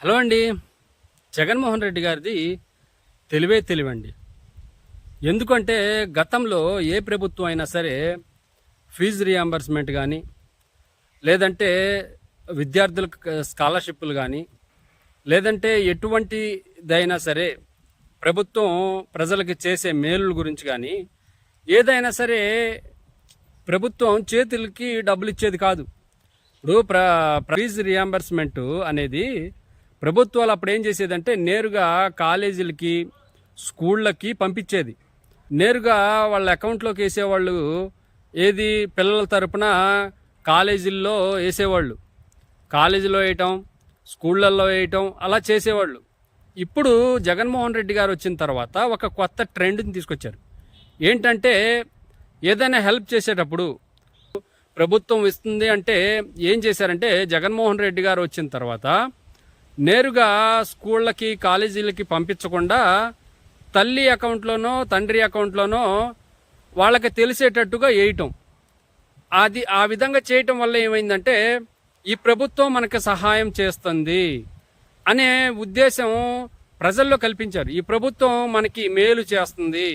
Hello అండి. జగన్మోహన్ రెడ్డి గారిది తెలివండి. ఎందుకంటే గతంలో ఏ ప్రభుత్వం అయినా సరే ఫీజు రియంబర్స్మెంట్ కానీ, లేదంటే విద్యార్థులకు స్కాలర్షిప్లు కానీ, లేదంటే ఎటువంటిదైనా సరే ప్రభుత్వం ప్రజలకు చేసే మేలుల గురించి కానీ ఏదైనా సరే ప్రభుత్వం చేతులకి డబ్బులు ఇచ్చేది కాదు. ఇప్పుడు ఫీజు రియంబర్స్మెంట్ అనేది ప్రభుత్వాలు అప్పుడు ఏం చేసేదంటే నేరుగా కాలేజీలకి, స్కూళ్ళకి పంపించేది. నేరుగా వాళ్ళ అకౌంట్లోకి వేసేవాళ్ళు. ఏది పిల్లల తరపున కాలేజీల్లో వేసేవాళ్ళు, కాలేజీలో వేయటం, స్కూళ్ళల్లో వేయటం, అలా చేసేవాళ్ళు. ఇప్పుడు జగన్మోహన్ రెడ్డి గారు వచ్చిన తర్వాత ఒక కొత్త ట్రెండ్ని తీసుకొచ్చారు. ఏంటంటే ఏదైనా హెల్ప్ చేసేటప్పుడు ప్రభుత్వం ఇస్తుంది అంటే ఏం చేశారంటే జగన్మోహన్ రెడ్డి గారు వచ్చిన తర్వాత నేరుగా స్కూళ్ళకి, కాలేజీలకి పంపించకుండా తల్లి అకౌంట్లోనో తండ్రి అకౌంట్లోనో వాళ్ళకి తెలిసేటట్టుగా వేయటం. ఆ విధంగా చేయటం వల్ల ఏమైందంటే ఈ ప్రభుత్వం మనకి సహాయం చేస్తుంది అనే ఉద్దేశం ప్రజల్లో కల్పించారు. ఈ ప్రభుత్వం మనకి మేలు చేస్తుంది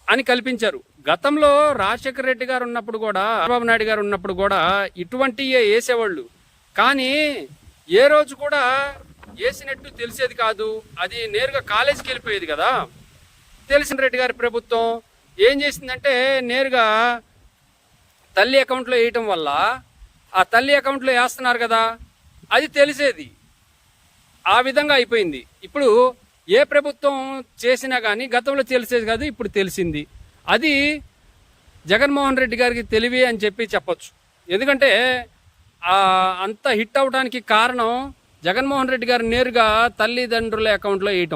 అని కల్పించారు. గతంలో రాజశేఖర రెడ్డి గారు ఉన్నప్పుడు కూడా, చంద్రబాబు నాయుడు గారు ఉన్నప్పుడు కూడా ఇటువంటివే వేసేవాళ్ళు. కానీ ఏ రోజు కూడా వేసినట్టు తెలిసేది కాదు. అది నేరుగా కాలేజీకి వెళ్ళిపోయేది కదా. తెలిసిన రెడ్డి గారి ప్రభుత్వం ఏం చేసిందంటే నేరుగా తల్లి అకౌంట్లో వేయటం వల్ల ఆ తల్లి అకౌంట్లో వేస్తున్నారు కదా, అది తెలిసేది. ఆ విధంగా అయిపోయింది. ఇప్పుడు ఏ ప్రభుత్వం చేసినా కానీ గతంలో తెలిసేది కాదు, ఇప్పుడు తెలిసింది. అది జగన్మోహన్ రెడ్డి గారికి తెలివి అని చెప్పొచ్చు. ఎందుకంటే అంత హిట్ అవడానికి కారణం జగన్మోహన్ రెడ్డి గారు నేరుగా తల్లిదండ్రుల అకౌంట్లో వేయటం.